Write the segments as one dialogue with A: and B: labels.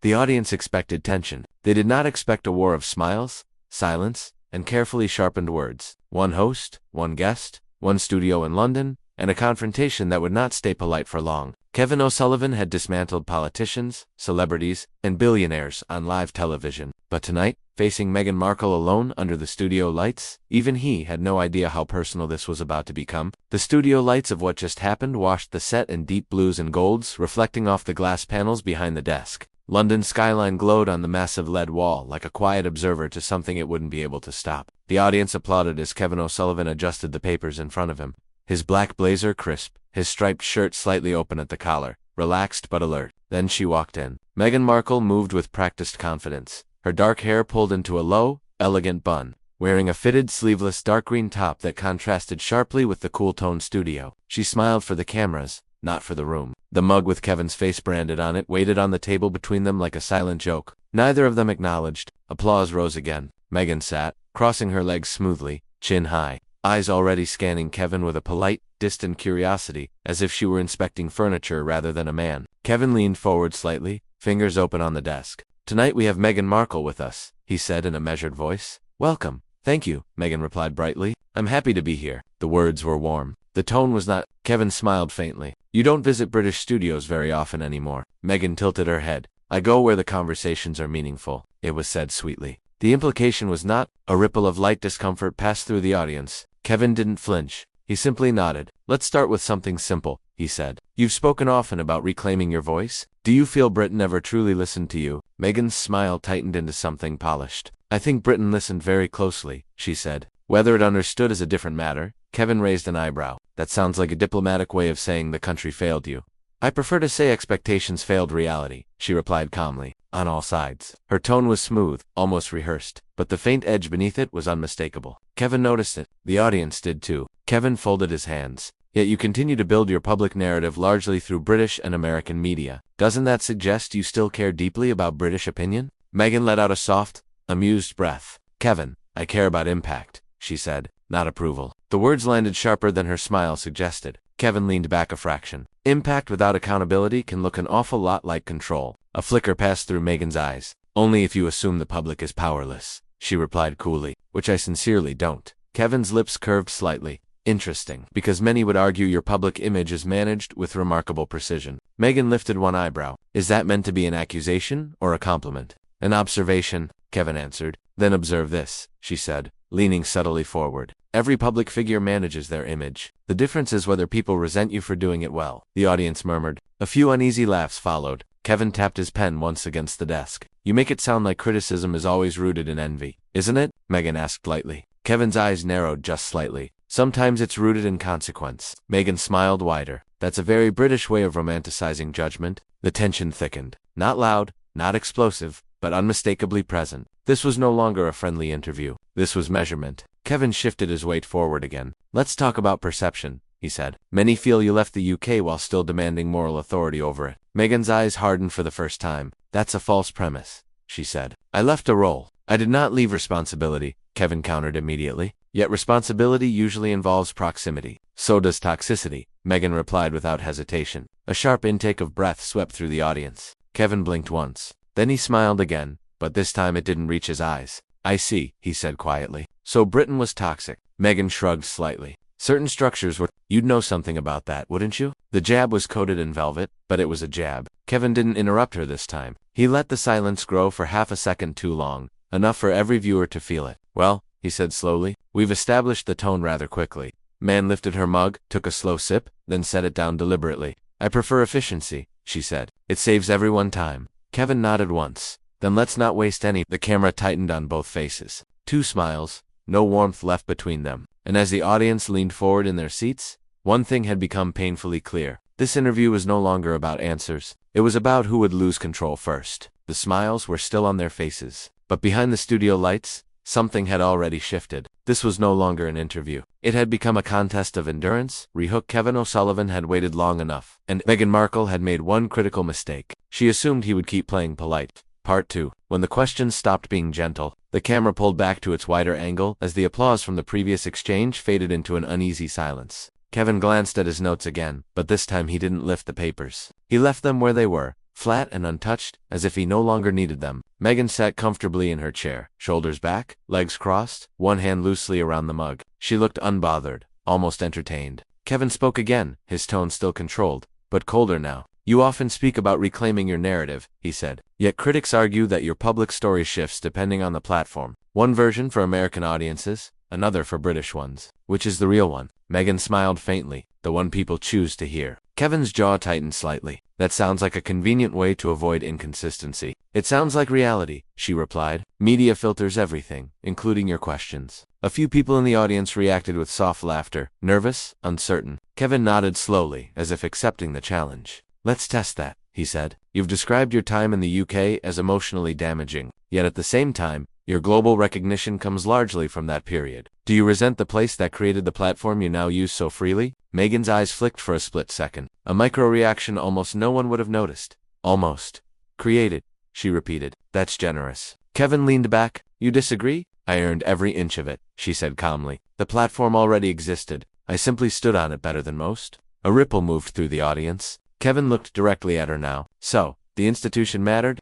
A: The audience expected tension. They did not expect a war of smiles, silence, and carefully sharpened words. One host, one guest, one studio in London, and a confrontation that would not stay polite for long. Kevin O'Sullivan had dismantled politicians, celebrities, and billionaires on live television. But tonight, facing Meghan Markle alone under the studio lights, even he had no idea how personal this was about to become. The studio lights of what just happened washed the set in deep blues and golds, reflecting off the glass panels behind the desk. London's skyline glowed on the massive lead wall, like a quiet observer to something it wouldn't be able to stop. The audience applauded as Kevin O'Sullivan adjusted the papers in front of him. His black blazer crisp, his striped shirt slightly open at the collar, relaxed but alert. Then she walked in. Meghan Markle moved with practiced confidence, her dark hair pulled into a low, elegant bun, wearing a fitted sleeveless dark green top that contrasted sharply with the cool-toned studio. She smiled for the cameras, not for the room. The mug with Kevin's face branded on it waited on the table between them like a silent joke. Neither of them acknowledged. Applause rose again. Meghan sat, crossing her legs smoothly, chin high, eyes already scanning Kevin with a polite, distant curiosity, as if she were inspecting furniture rather than a man. Kevin leaned forward slightly, fingers open on the desk. "Tonight we have Meghan Markle with us," he said in a measured voice. "Welcome." "Thank you," Meghan replied brightly. "I'm happy to be here." The words were warm. The tone was not. Kevin smiled faintly. "You don't visit British studios very often anymore." Meghan tilted her head. "I go where the conversations are meaningful," it was said sweetly. The implication was not. A ripple of light discomfort passed through the audience. Kevin didn't flinch. He simply nodded. "Let's start with something simple," he said. "You've spoken often about reclaiming your voice. Do you feel Britain ever truly listened to you?" Meghan's smile tightened into something polished. "I think Britain listened very closely," she said. "Whether it understood is a different matter." Kevin raised an eyebrow. "That sounds like a diplomatic way of saying the country failed you." "I prefer to say expectations failed reality," she replied calmly. "On all sides." Her tone was smooth, almost rehearsed, but the faint edge beneath it was unmistakable. Kevin noticed it. The audience did too. Kevin folded his hands. "Yet you continue to build your public narrative largely through British and American media. Doesn't that suggest you still care deeply about British opinion?" Meghan let out a soft, amused breath. "Kevin, I care about impact," she said, not approval. The words landed sharper than her smile suggested. Kevin leaned back a fraction. "Impact without accountability can look an awful lot like control." A flicker passed through Meghan's eyes. "Only if you assume the public is powerless," she replied coolly, "which I sincerely don't." Kevin's lips curved slightly. "Interesting, because many would argue your public image is managed with remarkable precision." Meghan lifted one eyebrow. "Is that meant to be an accusation or a compliment?" "An observation," Kevin answered. "Then observe this," she said, leaning subtly forward. "Every public figure manages their image. The difference is whether people resent you for doing it well." The audience murmured. A few uneasy laughs followed. Kevin tapped his pen once against the desk. "You make it sound like criticism is always rooted in envy, isn't it?" Meghan asked lightly. Kevin's eyes narrowed just slightly. "Sometimes it's rooted in consequence." Meghan smiled wider. "That's a very British way of romanticizing judgment." The tension thickened. Not loud, not explosive, but unmistakably present. This was no longer a friendly interview. This was measurement. Kevin shifted his weight forward again. "Let's talk about perception," he said. "Many feel you left the UK while still demanding moral authority over it." Meghan's eyes hardened for the first time. "That's a false premise," she said. "I left a role. I did not leave responsibility," Kevin countered immediately. "Yet responsibility usually involves proximity. So does toxicity," Meghan replied without hesitation. A sharp intake of breath swept through the audience. Kevin blinked once. Then he smiled again, but this time it didn't reach his eyes. "I see," he said quietly. "So Britain was toxic." Meghan shrugged slightly. "Certain structures were. You'd know something about that, wouldn't you?" The jab was coated in velvet, but it was a jab. Kevin didn't interrupt her this time. He let the silence grow for half a second too long, enough for every viewer to feel it. "Well," he said slowly, "we've established the tone rather quickly." Man lifted her mug, took a slow sip, then set it down deliberately. "I prefer efficiency," she said. "It saves everyone time." Kevin nodded once. "Then let's not waste any." The camera tightened on both faces. Two smiles, no warmth left between them. And as the audience leaned forward in their seats, one thing had become painfully clear. This interview was no longer about answers. It was about who would lose control first. The smiles were still on their faces. But behind the studio lights, something had already shifted. This was no longer an interview. It had become a contest of endurance. Kevin O'Sullivan had waited long enough, and Meghan Markle had made one critical mistake. She assumed he would keep playing polite. Part 2. When the questions stopped being gentle, the camera pulled back to its wider angle as the applause from the previous exchange faded into an uneasy silence. Kevin glanced at his notes again, but this time he didn't lift the papers. He left them where they were, flat and untouched, as if he no longer needed them. Meghan sat comfortably in her chair, shoulders back, legs crossed, one hand loosely around the mug. She looked unbothered, almost entertained. Kevin spoke again, his tone still controlled, but colder now. You often speak about reclaiming your narrative, he said. Yet critics argue that your public story shifts depending on the platform. One version for American audiences, another for British ones. Which is the real one? Meghan smiled faintly, the one people choose to hear. Kevin's jaw tightened slightly. That sounds like a convenient way to avoid inconsistency. It sounds like reality, she replied. Media filters everything, including your questions. A few people in the audience reacted with soft laughter, nervous, uncertain. Kevin nodded slowly, as if accepting the challenge. Let's test that, he said. You've described your time in the UK as emotionally damaging, yet at the same time, your global recognition comes largely from that period. Do you resent the place that created the platform you now use so freely? Meghan's eyes flicked for a split second. A micro-reaction almost no one would have noticed. Almost. Created, she repeated. That's generous. Kevin leaned back. You disagree? I earned every inch of it, she said calmly. The platform already existed. I simply stood on it better than most. A ripple moved through the audience. Kevin looked directly at her now. So, the institution mattered?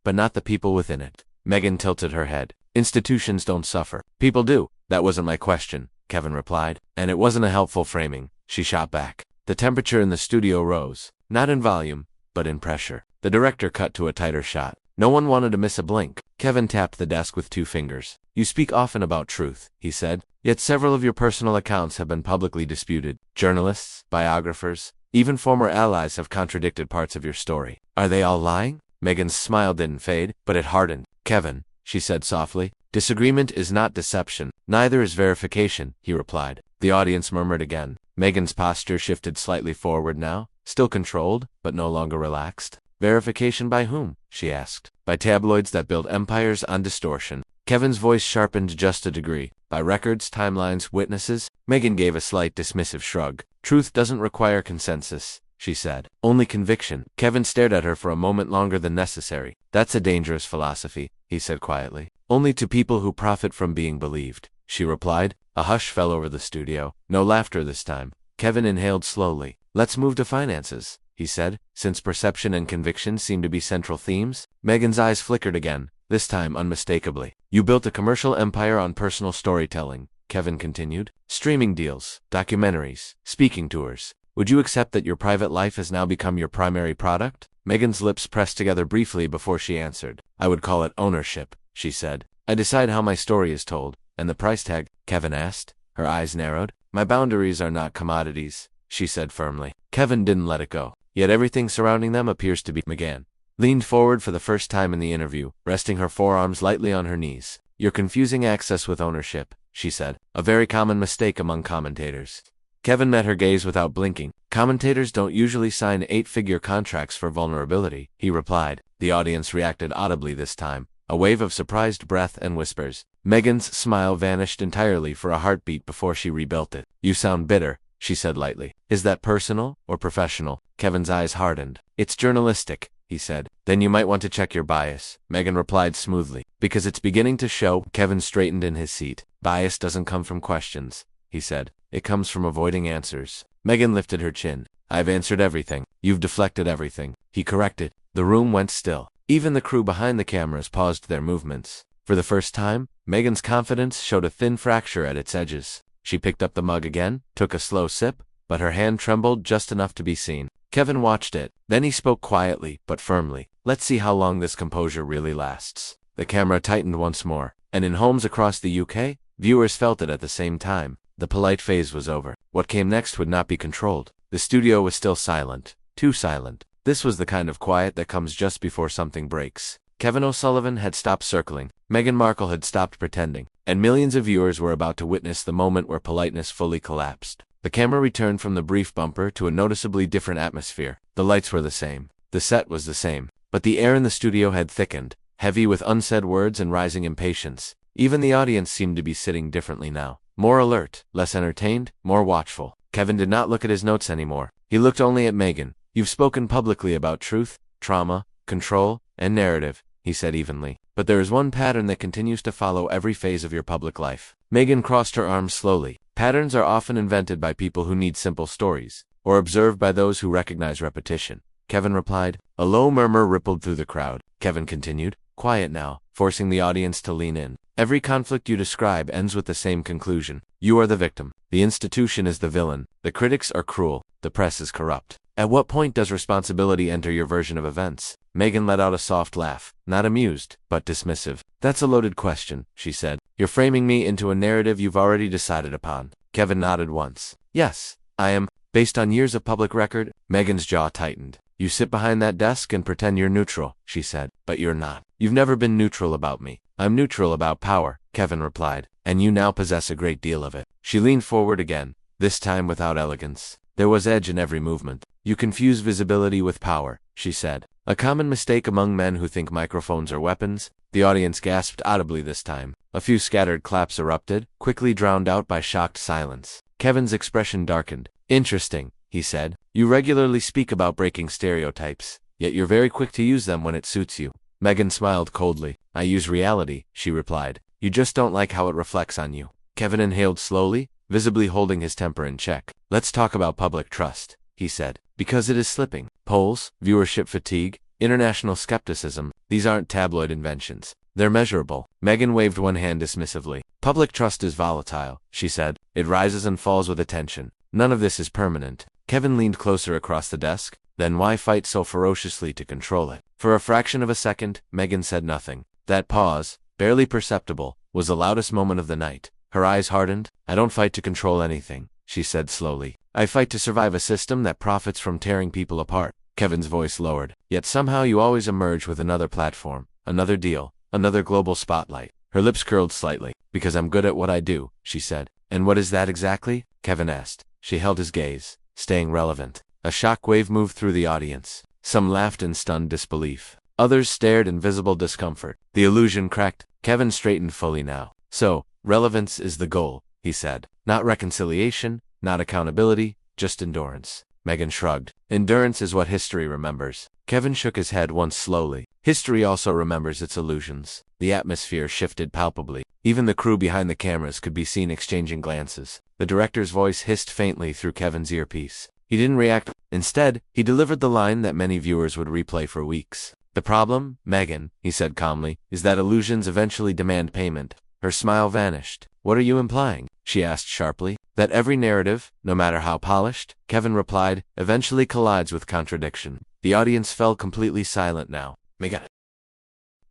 A: But not the people within it. Meghan tilted her head. Institutions don't suffer. People do. That wasn't my question, Kevin replied. And it wasn't a helpful framing, she shot back. The temperature in the studio rose. Not in volume, but in pressure. The director cut to a tighter shot. No one wanted to miss a blink. Kevin tapped the desk with 2 fingers. You speak often about truth, he said. Yet several of your personal accounts have been publicly disputed. Journalists, biographers, even former allies have contradicted parts of your story. Are they all lying? Meghan's smile didn't fade, but it hardened. Kevin, she said softly, disagreement is not deception. Neither is verification, he replied. The audience murmured again. Meghan's posture shifted slightly forward now, still controlled, but no longer relaxed. Verification by whom? She asked. By tabloids that build empires on distortion. Kevin's voice sharpened just a degree. By records, timelines, witnesses. Meghan gave a slight dismissive shrug. Truth doesn't require consensus, she said. Only conviction. Kevin stared at her for a moment longer than necessary. That's a dangerous philosophy, he said quietly. Only to people who profit from being believed, she replied. A hush fell over the studio. No laughter this time. Kevin inhaled slowly. Let's move to finances, he said, since perception and conviction seem to be central themes. Meghan's eyes flickered again, this time unmistakably. You built a commercial empire on personal storytelling, Kevin continued. Streaming deals, documentaries, speaking tours. Would you accept that your private life has now become your primary product? Meghan's lips pressed together briefly before she answered. I would call it ownership, she said. I decide how my story is told. And the price tag? Kevin asked. Her eyes narrowed. My boundaries are not commodities, she said firmly. Kevin didn't let it go. Yet everything surrounding them appears to be. Meghan leaned forward for the first time in the interview, resting her forearms lightly on her knees. You're confusing access with ownership, she said. A very common mistake among commentators. Kevin met her gaze without blinking. Commentators don't usually sign 8-figure contracts for vulnerability, he replied. The audience reacted audibly this time. A wave of surprised breath and whispers. Meghan's smile vanished entirely for a heartbeat before she rebuilt it. You sound bitter, she said lightly. Is that personal or professional? Kevin's eyes hardened. It's journalistic, he said. Then you might want to check your bias, Meghan replied smoothly. Because it's beginning to show. Kevin straightened in his seat. Bias doesn't come from questions, he said. It comes from avoiding answers. Meghan lifted her chin. I've answered everything. You've deflected everything, he corrected. The room went still. Even the crew behind the cameras paused their movements. For the first time, Meghan's confidence showed a thin fracture at its edges. She picked up the mug again, took a slow sip, but her hand trembled just enough to be seen. Kevin watched it. Then he spoke quietly, but firmly. Let's see how long this composure really lasts. The camera tightened once more, and in homes across the UK, viewers felt it at the same time. The polite phase was over. What came next would not be controlled. The studio was still silent. Too silent. This was the kind of quiet that comes just before something breaks. Kevin O'Sullivan had stopped circling. Meghan Markle had stopped pretending. And millions of viewers were about to witness the moment where politeness fully collapsed. The camera returned from the brief bumper to a noticeably different atmosphere. The lights were the same. The set was the same. But the air in the studio had thickened, heavy with unsaid words and rising impatience. Even the audience seemed to be sitting differently now. More alert, less entertained, more watchful. Kevin did not look at his notes anymore. He looked only at Meghan. You've spoken publicly about truth, trauma, control, and narrative, he said evenly. But there is one pattern that continues to follow every phase of your public life. Meghan crossed her arms slowly. Patterns are often invented by people who need simple stories, or observed by those who recognize repetition. Kevin replied. A low murmur rippled through the crowd. Kevin continued. Quiet now, forcing the audience to lean in. Every conflict you describe ends with the same conclusion. You are the victim. The institution is the villain. The critics are cruel. The press is corrupt. At what point does responsibility enter your version of events? Meghan let out a soft laugh, not amused, but dismissive. That's a loaded question, she said. You're framing me into a narrative you've already decided upon. Kevin nodded once. Yes, I am. Based on years of public record, Meghan's jaw tightened. You sit behind that desk and pretend you're neutral, she said, but you're not. You've never been neutral about me. I'm neutral about power, Kevin replied, and you now possess a great deal of it. She leaned forward again, this time without elegance. There was edge in every movement. You confuse visibility with power, she said. A common mistake among men who think microphones are weapons. The audience gasped audibly this time. A few scattered claps erupted, quickly drowned out by shocked silence. Kevin's expression darkened. Interesting, he said. You regularly speak about breaking stereotypes, yet you're very quick to use them when it suits you. Meghan smiled coldly. I use reality, she replied. You just don't like how it reflects on you. Kevin inhaled slowly, visibly holding his temper in check. Let's talk about public trust, he said. Because it is slipping. Polls, viewership fatigue, international skepticism, these aren't tabloid inventions. They're measurable. Meghan waved one hand dismissively. Public trust is volatile, she said. It rises and falls with attention. None of this is permanent. Kevin leaned closer across the desk. Then why fight so ferociously to control it? For a fraction of a second, Meghan said nothing. That pause, barely perceptible, was the loudest moment of the night. Her eyes hardened. I don't fight to control anything, she said slowly. I fight to survive a system that profits from tearing people apart. Kevin's voice lowered. Yet somehow you always emerge with another platform, another deal, another global spotlight. Her lips curled slightly. Because I'm good at what I do, she said. And what is that exactly? Kevin asked. She held his gaze, staying relevant. A shockwave moved through the audience. Some laughed in stunned disbelief. Others stared in visible discomfort. The illusion cracked. Kevin straightened fully now. So, relevance is the goal, he said. Not reconciliation, not accountability, just endurance. Meghan shrugged. Endurance is what history remembers. Kevin shook his head once slowly. History also remembers its illusions. The atmosphere shifted palpably. Even the crew behind the cameras could be seen exchanging glances. The director's voice hissed faintly through Kevin's earpiece. He didn't react. Instead, he delivered the line that many viewers would replay for weeks. The problem, Meghan, he said calmly, is that illusions eventually demand payment. Her smile vanished. What are you implying? She asked sharply. That every narrative, no matter how polished, Kevin replied, eventually collides with contradiction. The audience fell completely silent now. Meghan.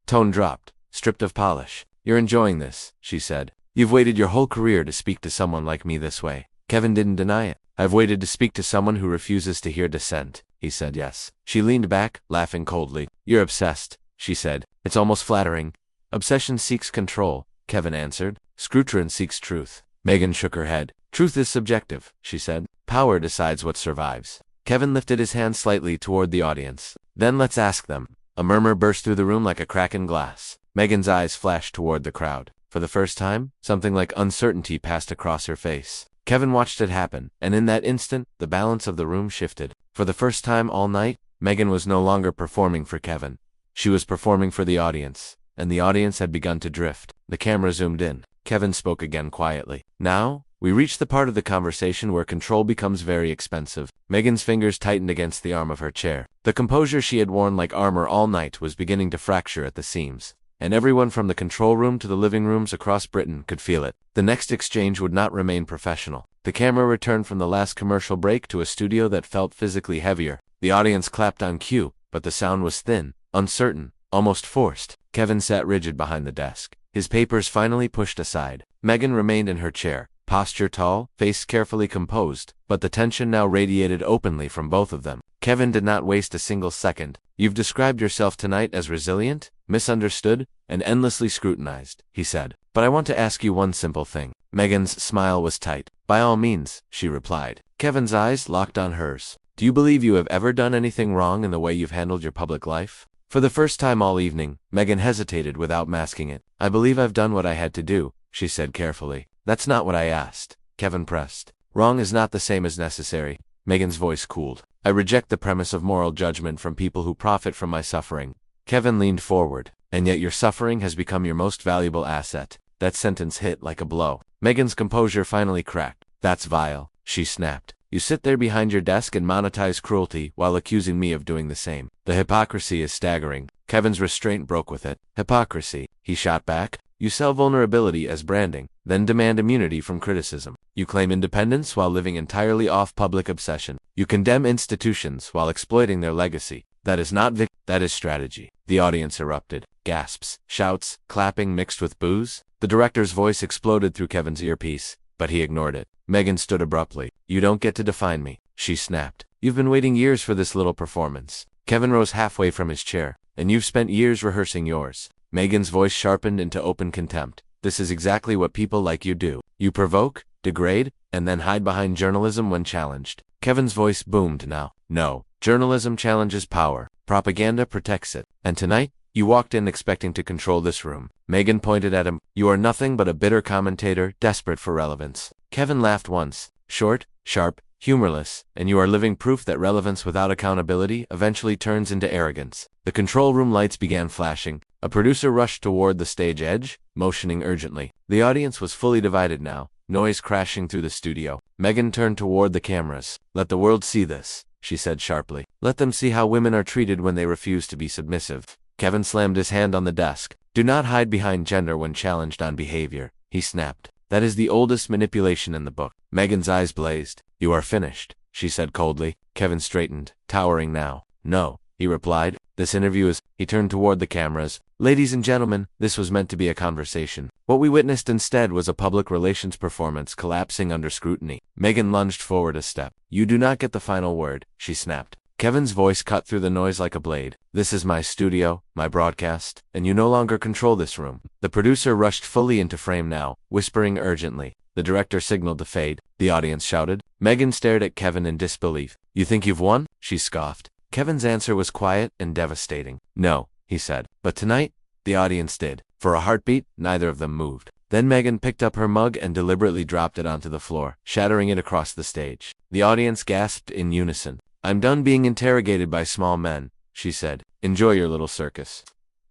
A: Tone dropped, stripped of polish. You're enjoying this, she said. You've waited your whole career to speak to someone like me this way. Kevin didn't deny it. I've waited to speak to someone who refuses to hear dissent, he said. Yes. She leaned back, laughing coldly. You're obsessed, she said. It's almost flattering. Obsession seeks control, Kevin answered. Scrutiny seeks truth. Meghan shook her head. Truth is subjective, she said. Power decides what survives. Kevin lifted his hand slightly toward the audience. Then let's ask them. A murmur burst through the room like a crack in glass. Meghan's eyes flashed toward the crowd. For the first time, something like uncertainty passed across her face. Kevin watched it happen, and in that instant, the balance of the room shifted. For the first time all night, Meghan was no longer performing for Kevin. She was performing for the audience, and the audience had begun to drift. The camera zoomed in. Kevin spoke again quietly. Now, we reach the part of the conversation where control becomes very expensive. Meghan's fingers tightened against the arm of her chair. The composure she had worn like armor all night was beginning to fracture at the seams, and everyone from the control room to the living rooms across Britain could feel it. The next exchange would not remain professional. The camera returned from the last commercial break to a studio that felt physically heavier. The audience clapped on cue, but the sound was thin, uncertain, almost forced. Kevin sat rigid behind the desk, his papers finally pushed aside. Meghan remained in her chair, posture tall, face carefully composed, but the tension now radiated openly from both of them. Kevin did not waste a single second. You've described yourself tonight as resilient, misunderstood, and endlessly scrutinized, he said. But I want to ask you one simple thing. Meghan's smile was tight. By all means, she replied. Kevin's eyes locked on hers. Do you believe you have ever done anything wrong in the way you've handled your public life? For the first time all evening, Meghan hesitated without masking it. I believe I've done what I had to do, she said carefully. That's not what I asked, Kevin pressed. Wrong is not the same as necessary. Meghan's voice cooled. I reject the premise of moral judgment from people who profit from my suffering. Kevin leaned forward. And yet your suffering has become your most valuable asset. That sentence hit like a blow. Meghan's composure finally cracked. That's vile, she snapped. You sit there behind your desk and monetize cruelty while accusing me of doing the same. The hypocrisy is staggering. Kevin's restraint broke with it. Hypocrisy, he shot back. You sell vulnerability as branding, then demand immunity from criticism. You claim independence while living entirely off public obsession. You condemn institutions while exploiting their legacy. That is not that is strategy. The audience erupted. Gasps, shouts, clapping mixed with boos. The director's voice exploded through Kevin's earpiece, but he ignored it. Meghan stood abruptly. You don't get to define me, she snapped. You've been waiting years for this little performance. Kevin rose halfway from his chair. And you've spent years rehearsing yours. Meghan's voice sharpened into open contempt. This is exactly what people like you do. You provoke, degrade, and then hide behind journalism when challenged. Kevin's voice boomed now. No, journalism challenges power. Propaganda protects it. And tonight, you walked in expecting to control this room. Meghan pointed at him. You are nothing but a bitter commentator, desperate for relevance. Kevin laughed once. Short, sharp, humorless, and you are living proof that relevance without accountability eventually turns into arrogance. The control room lights began flashing. A producer rushed toward the stage edge, motioning urgently. The audience was fully divided now, noise crashing through the studio. Meghan turned toward the cameras. Let the world see this, she said sharply. Let them see how women are treated when they refuse to be submissive. Kevin slammed his hand on the desk. Do not hide behind gender when challenged on behavior, he snapped. That is the oldest manipulation in the book. Meghan's eyes blazed. You are finished, she said coldly. Kevin straightened, towering now. No, he replied. This interview is... He turned toward the cameras. Ladies and gentlemen, this was meant to be a conversation. What we witnessed instead was a public relations performance collapsing under scrutiny. Meghan lunged forward a step. You do not get the final word, she snapped. Kevin's voice cut through the noise like a blade. This is my studio, my broadcast, and you no longer control this room. The producer rushed fully into frame now, whispering urgently. The director signaled to fade. The audience shouted. Meghan stared at Kevin in disbelief. You think you've won? She scoffed. Kevin's answer was quiet and devastating. No, he said. But tonight, the audience did. For a heartbeat, neither of them moved. Then Meghan picked up her mug and deliberately dropped it onto the floor, shattering it across the stage. The audience gasped in unison. I'm done being interrogated by small men, she said. Enjoy your little circus.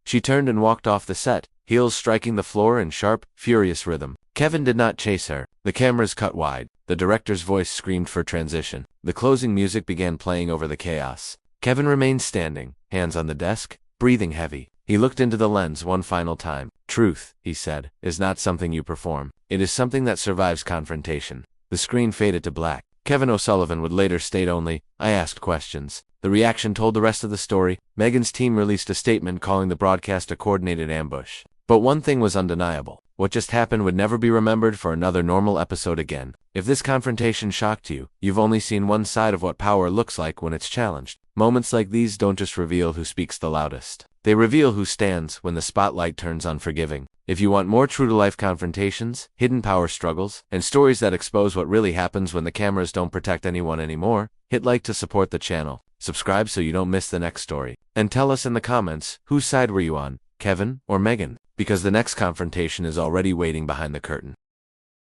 A: She turned and walked off the set, heels striking the floor in sharp, furious rhythm. Kevin did not chase her. The cameras cut wide. The director's voice screamed for transition. The closing music began playing over the chaos. Kevin remained standing, hands on the desk, breathing heavy. He looked into the lens one final time. Truth, he said, is not something you perform. It is something that survives confrontation. The screen faded to black. Kevin O'Sullivan would later state only, I asked questions. The reaction told the rest of the story. Meghan's team released a statement calling the broadcast a coordinated ambush. But one thing was undeniable. What just happened would never be remembered for another normal episode again. If this confrontation shocked you, you've only seen one side of what power looks like when it's challenged. Moments like these don't just reveal who speaks the loudest. They reveal who stands when the spotlight turns unforgiving. If you want more true-to-life confrontations, hidden power struggles, and stories that expose what really happens when the cameras don't protect anyone anymore, hit like to support the channel. Subscribe so you don't miss the next story. And tell us in the comments, whose side were you on, Kevin or Meghan? Because the next confrontation is already waiting behind the curtain.